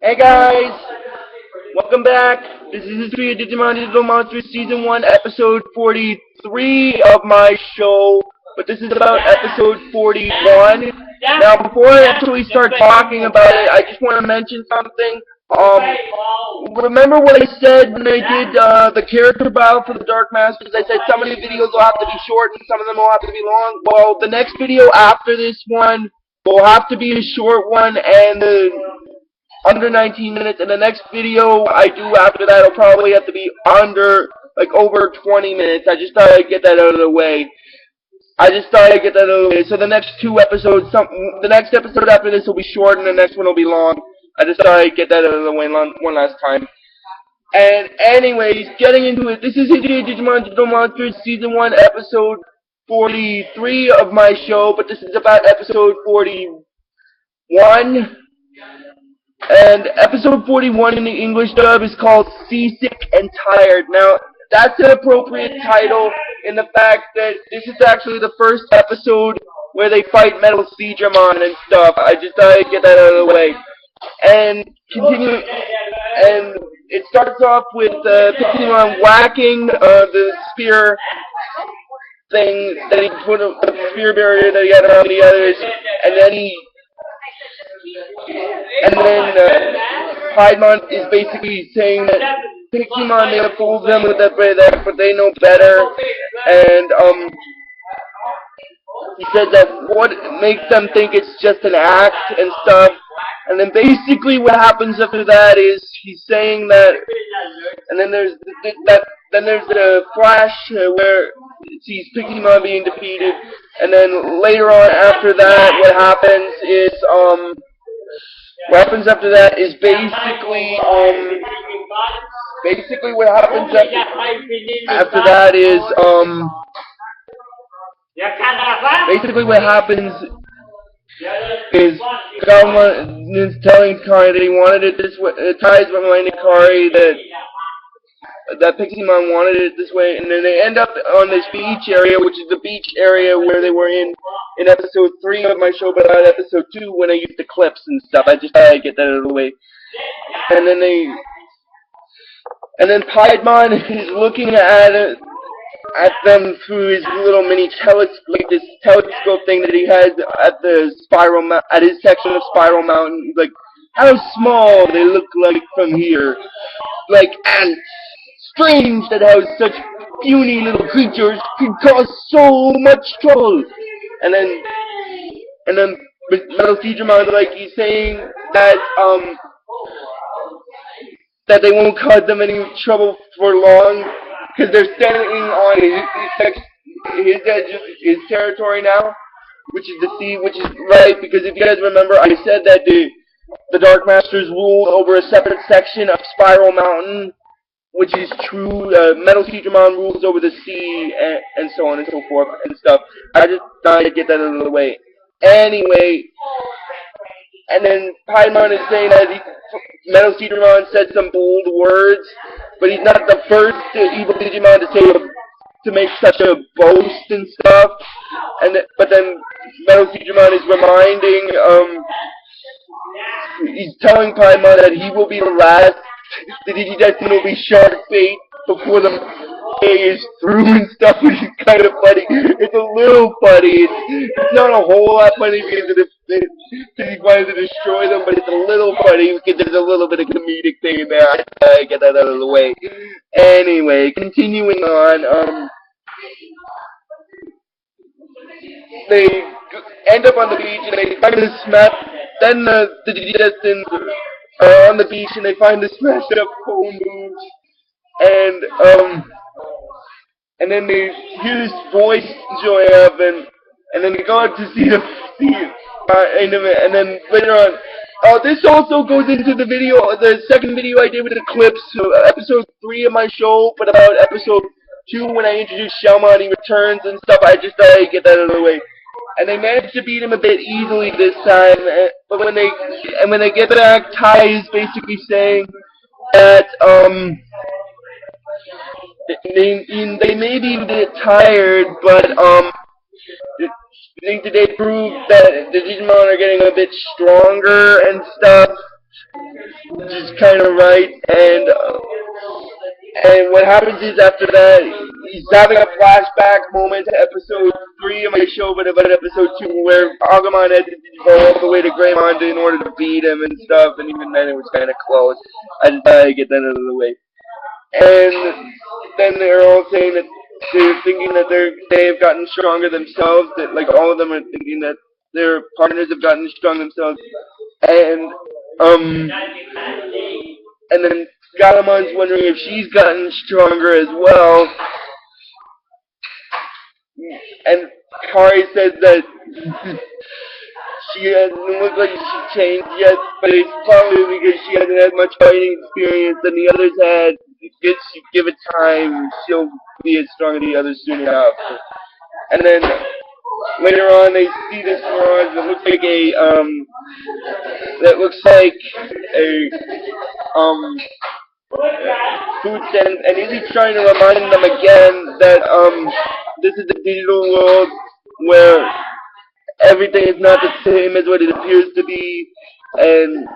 Hey guys, welcome back. This is History of Digimon Digital Monsters Season 1, Episode 43 of my show, but this is about Episode 41. Now, before I actually start talking about it, I just want to mention something. Remember what I said when I did the character battle for the Dark Masters? I said some of the videos will have to be short and some of them will have to be long. Well, the next video after this one will have to be a short one and under 19 minutes, and the next video I do after that will probably have to be under, like, over 20 minutes. I just thought I'd get that out of the way. So the next two episodes, the next episode after this will be short, and the next one will be long. I just thought I'd get that out of the way one last time. And anyways, getting into it, this is Digimon Digital Monsters Season 1, Episode 43 of my show, but this is about Episode 41. And Episode 41 in the English dub is called Seasick and Tired. Now, that's an appropriate title in the fact that this is actually the first episode where they fight MetalSeadramon and stuff. I just thought I'd get that out of the way. And it starts off with Piximon whacking the spear thing that he put, the spear barrier that he had around the others, and then Piximon is basically saying that Piximon may have fooled them with that, but they know better, and he says that what makes them think it's just an act and stuff, and then basically what happens after that is he's saying that, and then there's the flash where it sees Piximon being defeated, and then later on after that what happens is basically what happens after that is Galman is telling Kari that he wanted it this way. Kari's reminding Kari that Piximon wanted it this way, and then they end up on this beach area, which is the beach area where they were in Episode 3 of my show, but not Episode 2 when I used the clips and stuff. I just thought I'd get that out of the way. And then Piximon is looking at them through his little mini telescope thing that he has at his section of Spiral Mountain. He's like, how small they look like from here, like ants. Strange that how such puny little creatures can cause so much trouble. And then MetalSeadramon, like, he's saying that that they won't cause them any trouble for long because they're standing on his territory now, which is the sea, which is right, because if you guys remember, I said that the Dark Masters rule over a separate section of Spiral Mountain, which is true. MetalSeadramon rules over the sea, and so on and so forth and stuff. I just thought I'd get that out of the way. Anyway, and then Piximon is saying that MetalSeadramon said some bold words, but he's not the first evil Digimon to make such a boast and stuff. But then MetalSeadramon is he's telling Piximon that he will be the last. The Digidestin will be shark bait before the day is through and stuff, which is kind of funny. It's a little funny. It's not a whole lot funny because he wanted to destroy them, but it's a little funny because there's a little bit of comedic thing in there. I get that out of the way. Anyway, continuing on, they end up on the beach and they find this map. Then the Digidestins are on the beach and they find the smashed up phone booth, and then they hear this voice join up, and then they go out to see and then later on, this also goes into the second video I did with the clips, Episode 3 of my show, but about Episode 2 when I introduced Shelma, he returns and stuff. I just thought I'd get that out of the way. And they managed to beat him a bit easily this time, but when they get back, Tai is basically saying that they may be a bit tired, but You think that they proved that the Digimon are getting a bit stronger and stuff, which is kind of right. And what happens is after that, he's having a flashback moment to episode 3 of my show, but about episode 2, where Agumon had to go all the way to Greymon in order to beat him and stuff, and even then it was kind of close. I just thought I'd get that out of the way. And then they're all saying that they're thinking that they've gotten stronger themselves, that like all of them are thinking that their partners have gotten strong themselves. And and then Galamon's wondering if she's gotten stronger as well. And Kari says that she hasn't looked like she changed yet, but it's probably because she hasn't had much fighting experience than the others had. Give it time, she'll be as strong as the others soon enough. And then later on, they see this mirage that looks like a food stand, and he's trying to remind them again that this is a digital world where everything is not the same as what it appears to be, and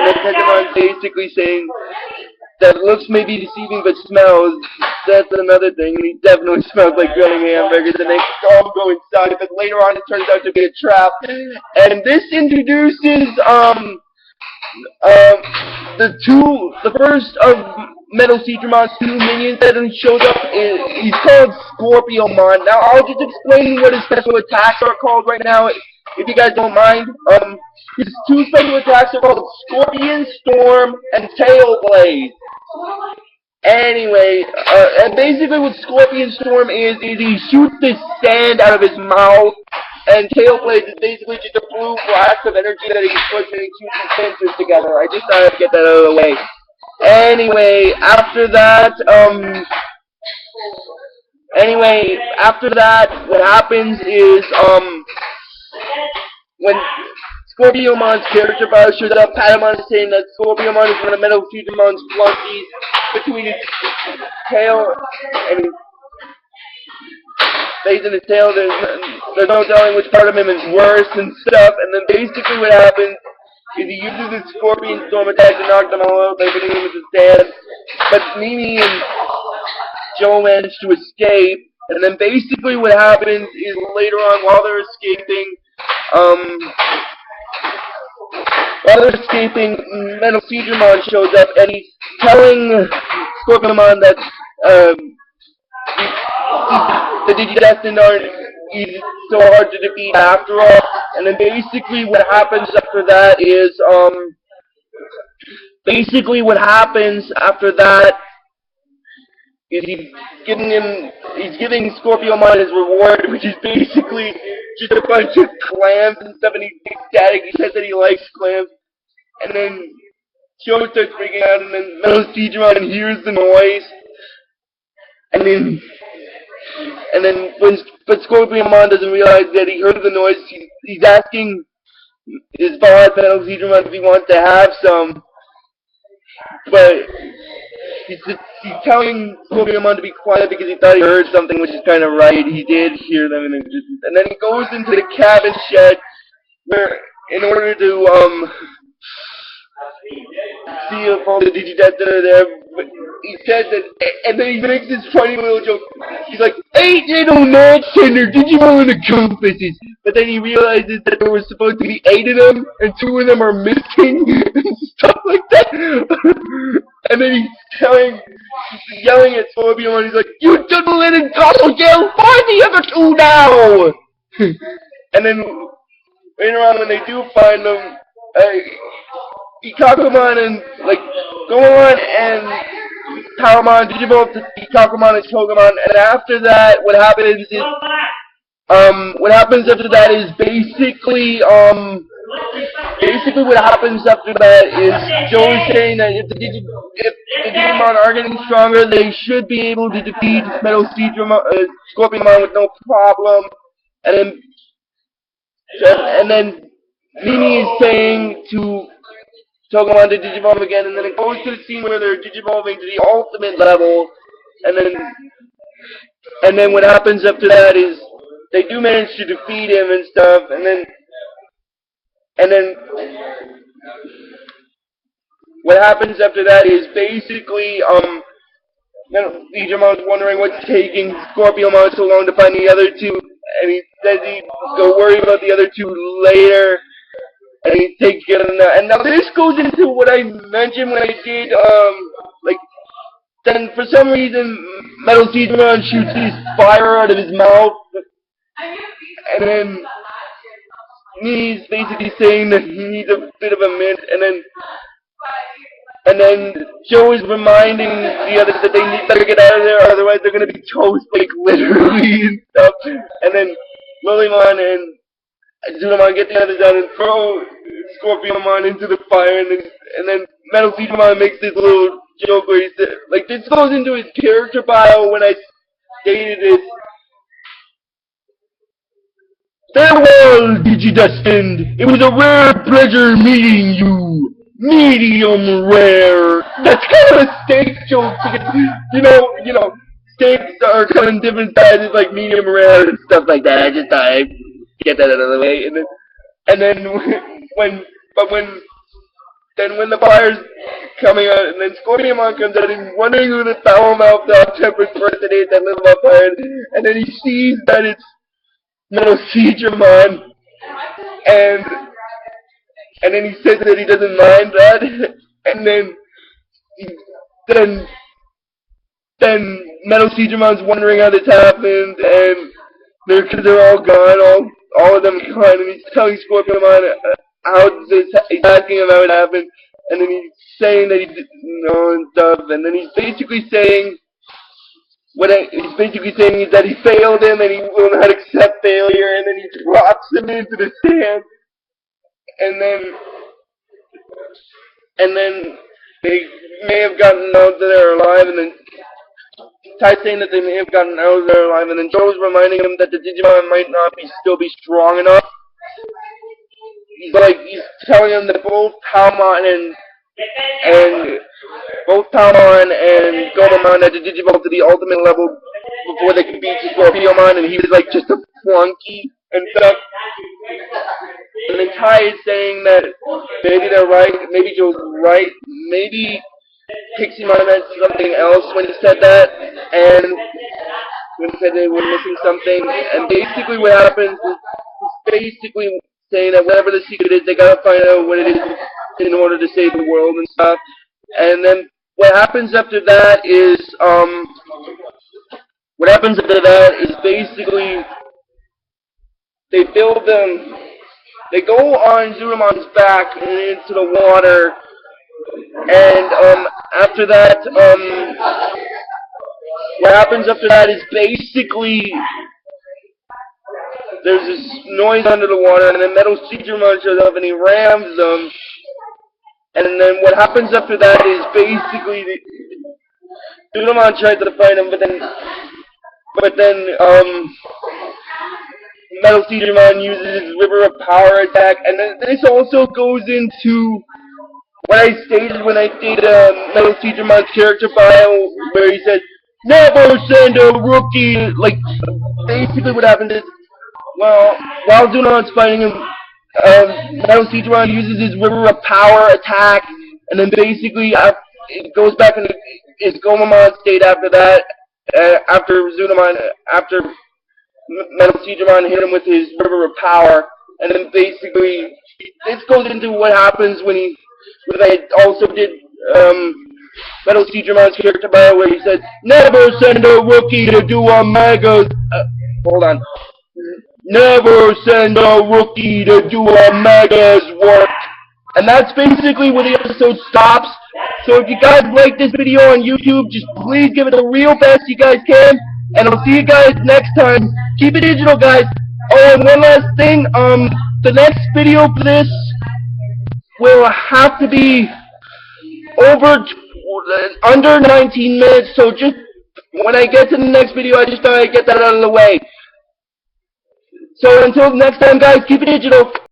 then Piximon basically saying that looks may be deceiving, but smells, that's another thing. He definitely smells like grilling hamburgers, and they all go inside, but later on it turns out to be a trap. And this introduces the first of MetalSeadramon's 2 minions that shows up. He's called Scorpiomon. Now I'll just explain what his special attacks are called right now, if you guys don't mind. His 2 special attacks are called Scorpion, Storm, and Tail Blade. Anyway, and basically what Scorpion Storm is he shoots this sand out of his mouth, and Tail Blade is basically just a blue blast of energy that he puts and he shoots his sensors together. I just thought I'd get that out of the way. Anyway, after that, what happens is, when Scorpiomon's character bio shows up, Patamon is saying that Scorpiomon is one of MetalSeadramon's flunkies. Between his tail and his face and his tail, there's no telling which part of him is worse and stuff. And then basically what happens is he uses his Scorpion Storm attack to knock them all out by hitting them with his dad. But Mimi and Joe manage to escape. And then basically what happens is later on, while they're escaping, MetalSeadramon shows up, and he's telling Scorpiomon that the Digidestined aren't so hard to defeat after all. And then basically what happens after that is, he's giving Scorpiomon his reward, which is basically just a bunch of clams and stuff, and he's ecstatic. He says that he likes clams, and then Joe starts freaking out, and then MetalSeadramon hears the noise, but Scorpiomon doesn't realize that he heard the noise. He's asking his boss, MetalSeadramon, if he wants to have some, but he's telling Scorpiomon to be quiet because he thought he heard something, which is kind of right. He did hear them, and then he goes into the cabin shed, where, in order to, see if all the Digidestined are there, but he says that, and then he makes this funny little joke. He's like, 8 little match center Digimon compasses. But then he realizes that there was supposed to be 8 of them, and 2 of them are missing, and stuff like that. And then he's yelling at Scorpion, he's like, you double-headed doppelganger, find the other 2 now! And then, later on when they do find them, Ikakumon and, Goemon and Palmon digivolve to Ikakumon and Shogamon, and after that, what happens after that is basically what happens after that is Joe is saying that if the Digimon are getting stronger, they should be able to defeat Scorpiomon with no problem, and then Mimi is saying to Togemon to digivolve again, and then it goes to the scene where they're digivolving to the ultimate level, and then what happens after that is they do manage to defeat him and stuff, and then what happens after that is basically, Digimon's wondering what's taking Scorpiomon so long to find the other two, and he says he's go worry about the other two later, and he takes care of them. And now this goes into what I mentioned when I did, like, then for some reason, MetalSeadramon shoots his fire out of his mouth, and then he's basically saying that he needs a bit of a mint, and then Joe is reminding the others that they better get out of there, otherwise they're gonna be toast, like, literally, and stuff. And then Lilymon and Zunamon get the others out and throw Scorpiomon into the fire, and then MetalSeadramon makes this little joke where he said, like, this goes into his character bio when I stated it. Farewell, Digidestined! It was a rare pleasure meeting you! Medium rare! That's kind of a steak joke, because, you know, steaks are kind of different sizes, like medium rare and stuff like that. I just thought I'd get that out of the way, and then when the fire's coming out, and then Scorpiomon comes out, and he's wondering who the foul-mouthed hot-tempered person is that lives on fire, and then he sees that it's MetalSeadramon, and then he says that he doesn't mind that, and then MetalSeadramon's wondering how this happened, and they're all gone, all of them gone, and he's telling Scorpiomon he's asking him how it happened, and then he's saying that he didn't know and stuff, and then he's basically saying is that he failed him and he will not accept failure, and then he drops him into the sand, and then they may have gotten out that they're alive, and then Ty's saying that they may have gotten out that they're alive, and then Joe's reminding him that the Digimon might not still be strong enough. He's telling him that both Palmon and Gomamon had to Digimon to the ultimate level before they could beat Scorpiomon, and he was like just a flunky and stuff. And then Ty is saying that maybe they're right, maybe Joe's right, maybe Piximon meant something else when he said that, and when he said they were missing something, and basically what happens is basically saying that whatever the secret is, they gotta find out what it is in order to save the world and stuff. And then what happens after that is basically they build them. They go on Zunamon's back and into the water, and after that, what happens after that is basically there's this noise under the water, and then MetalSeadramon shows up and he rams them. And then what happens after that is basically Zunamon tried to fight him, but then MetalSeadramon uses his River of Power attack, and then this also goes into what I stated when I did MetalSeadramon's character bio, where he said, "Never send a rookie." Like, basically what happened is, well, while Zunamon's fighting him, MetalSeadramon uses his River of Power attack, and then basically it goes back into his Gomamon state after that, after MetalSeadramon hit him with his River of Power, and then basically this goes into what happens when I also did MetalSeadramon's character bio, where he said, "Never send a rookie to do a mega." Hold on. Never send a rookie to do a mega's work. And that's basically where the episode stops. So if you guys like this video on YouTube, just please give it the real best you guys can. And I'll see you guys next time. Keep it digital, guys. Oh, and one last thing. The next video for this will have to be under 19 minutes. So just when I get to the next video, I just thought I'd get that out of the way. So until next time, guys, keep it digital.